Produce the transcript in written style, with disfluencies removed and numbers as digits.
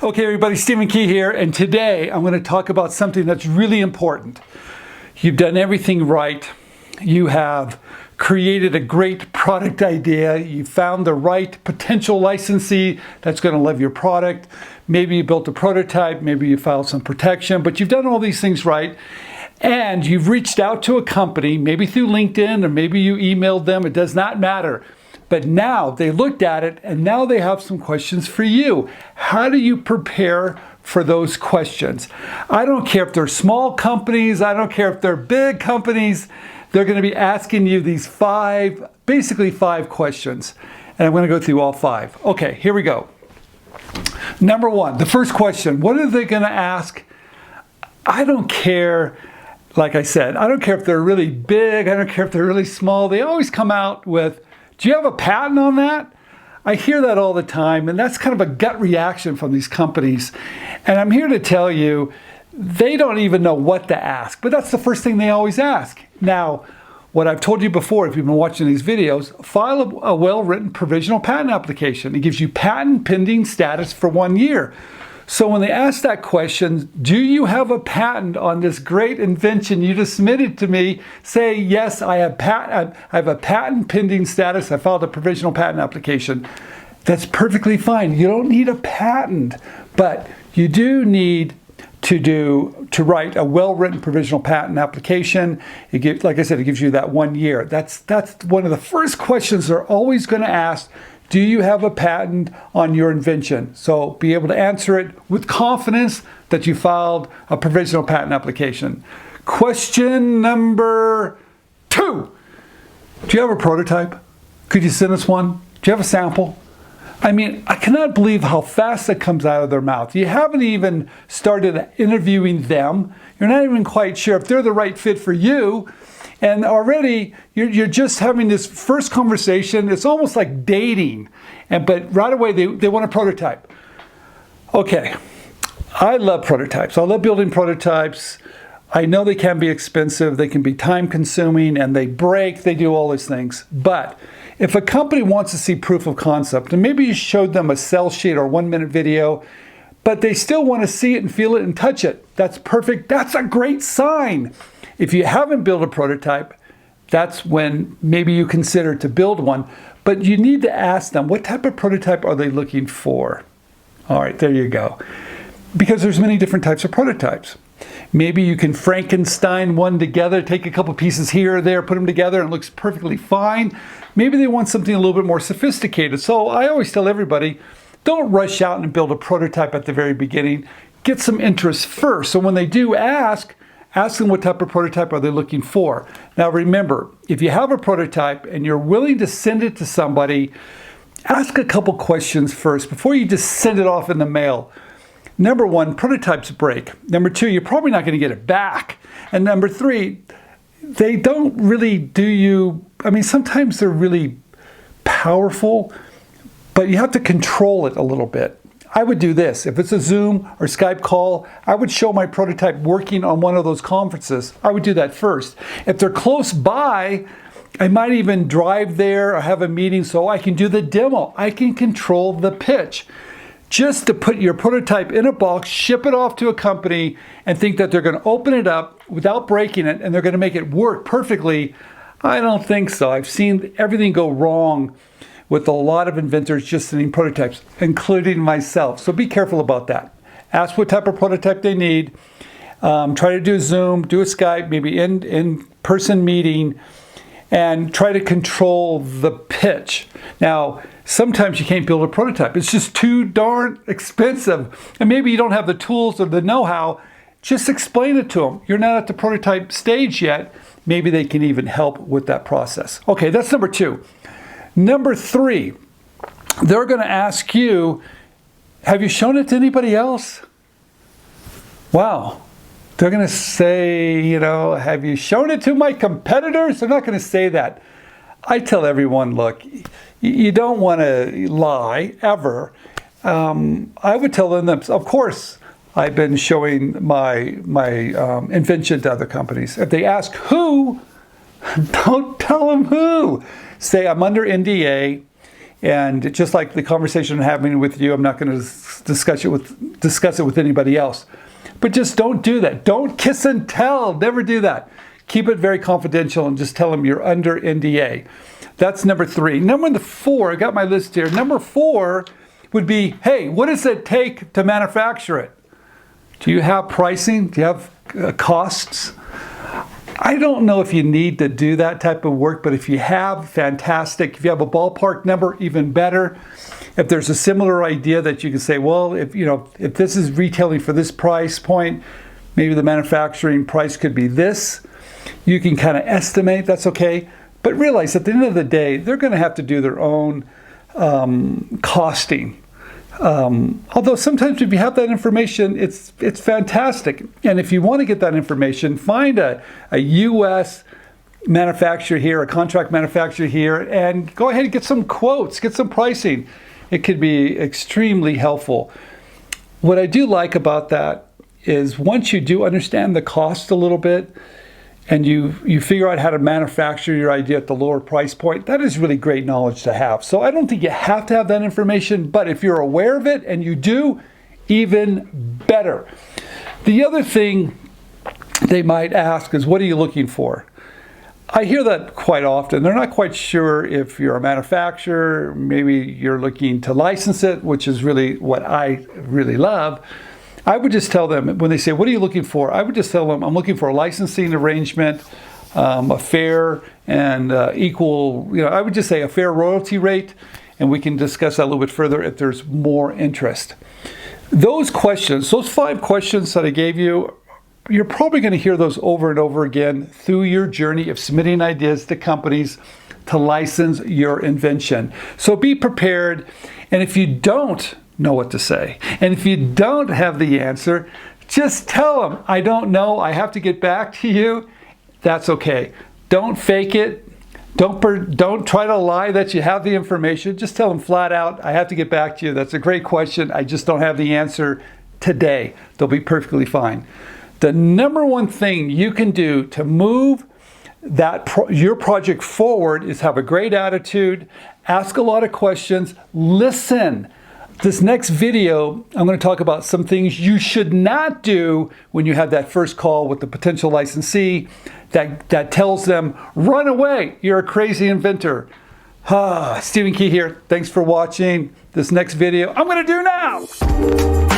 Okay, everybody, Stephen Key here, and today I'm going to talk about something that's really important. You've done everything right. You have created a great product idea. You found the right potential licensee that's going to love your product. Maybe you built a prototype, maybe you filed some protection, but you've done all these things right. And you've reached out to a company, maybe through LinkedIn or maybe you emailed them. It does not matter. But now they looked at it and now they have some questions for you. How do you prepare for those questions? I don't care if they're small companies, I don't care if they're big companies, they're going to be asking you these basically five questions. And I'm going to go through all five. Okay, here we go. Number one, the first question, what are they going to ask? I don't care, like I said, I don't care if they're really big, I don't care if they're really small. They always come out with, do you have a patent on that? I hear that all the time, and that's kind of a gut reaction from these companies. And I'm here to tell you, they don't even know what to ask, but that's the first thing they always ask. Now, what I've told you before, if you've been watching these videos, file a well-written provisional patent application. It gives you patent pending status for 1 year. So when they ask that question, do you have a patent on this great invention you just submitted to me? Say, yes, I have a patent pending status. I filed a provisional patent application. That's perfectly fine. You don't need a patent, but you do need to write a well-written provisional patent application. Like I said, it gives you that 1 year. That's one of the first questions they're always going to ask. Do you have a patent on your invention? So be able to answer it with confidence that you filed a provisional patent application. Question number 2. Do you have a prototype? Could you send us one? Do you have a sample? I mean, I cannot believe how fast that comes out of their mouth. You haven't even started interviewing them. You're not even quite sure if they're the right fit for you. And already you're just having this first conversation. It's almost like dating. But right away they want a prototype. Okay, I love prototypes. I love building prototypes. I know they can be expensive. They can be time consuming and they break. They do all these things. But if a company wants to see proof of concept, and maybe you showed them a sell sheet or 1-minute video, but they still want to see it and feel it and touch it, that's perfect. That's a great sign. If you haven't built a prototype, that's when maybe you consider to build one. But you need to ask them, what type of prototype are they looking for? All right, there you go. Because there's many different types of prototypes. Maybe you can Frankenstein one together, take a couple pieces here or there, put them together, and it looks perfectly fine. Maybe they want something a little bit more sophisticated. So I always tell everybody, don't rush out and build a prototype at the very beginning. Get some interest first. So when they do ask them what type of prototype are they looking for. Now remember, if you have a prototype and you're willing to send it to somebody, ask a couple questions first before you just send it off in the mail. Number 1, prototypes break. Number 2, you're probably not going to get it back. And number 3, they don't really do you, I mean, sometimes they're really powerful, but you have to control it a little bit. I would do this. If it's a Zoom or Skype call, I would show my prototype working on one of those conferences. I would do that first. If they're close by, I might even drive there or have a meeting so I can do the demo. I can control the pitch. Just to put your prototype in a box, ship it off to a company, and think that they're going to open it up without breaking it and they're going to make it work perfectly, I don't think so. I've seen everything go wrong with a lot of inventors just sending prototypes, including myself. So be careful about that. Ask what type of prototype they need. Try to do Zoom, do a Skype, maybe in-person meeting, and try to control the pitch. Now, sometimes you can't build a prototype. It's just too darn expensive. And maybe you don't have the tools or the know-how. Just explain it to them. You're not at the prototype stage yet. Maybe they can even help with that process. Okay, that's number 2. Number 3, they're going to ask you, have you shown it to anybody else? Wow. They're going to say, have you shown it to my competitors? They're not going to say that. I tell everyone, look, you don't want to lie ever. I would tell them, of course, I've been showing my invention to other companies. If they ask who, don't tell them who. Say, I'm under NDA And just like the conversation I'm having with you, I'm not going to discuss it with anybody else. But just don't do that. Don't kiss and tell. Never do that. Keep it very confidential and just tell them you're under NDA. That's number 3. Number 4, I got my list here. Number 4 would be, hey, what does it take to manufacture it? Do you have pricing? Do you have costs? I don't know if you need to do that type of work, but if you have, fantastic. If you have a ballpark number, even better. If there's a similar idea that you can say, well, if this is retailing for this price point, maybe the manufacturing price could be this. You can kind of estimate, that's okay. But realize at the end of the day, they're going to have to do their own costing. Although sometimes if you have that information, it's fantastic. And if you want to get that information, find a U.S. manufacturer here, a contract manufacturer here, and go ahead and get some quotes, get some pricing. It could be extremely helpful. What I do like about that is once you do understand the cost a little bit, and you figure out how to manufacture your idea at the lower price point, that is really great knowledge to have. So I don't think you have to have that information, but if you're aware of it and you do, even better. The other thing they might ask is, what are you looking for? I hear that quite often. They're not quite sure if you're a manufacturer, maybe you're looking to license it, which is really what I really love. I would just tell them, when they say, what are you looking for? I would just tell them, I'm looking for a licensing arrangement, a fair and equal, I would just say a fair royalty rate, and we can discuss that a little bit further if there's more interest. Those questions, those 5 questions that I gave you, you're probably going to hear those over and over again through your journey of submitting ideas to companies to license your invention. So be prepared, and if you don't know what to say, and if you don't have the answer, just tell them, I don't know, I have to get back to you. That's okay. Don't fake it. Don't try to lie that you have the information. Just tell them flat out, I have to get back to you. That's a great question. I just don't have the answer today. They'll be perfectly fine. The number one thing you can do to move your project forward is have a great attitude, ask a lot of questions, listen. This next video, I'm going to talk about some things you should not do when you have that first call with the potential licensee that tells them, run away, you're a crazy inventor. Stephen Key here. Thanks for watching this next video I'm going to do now.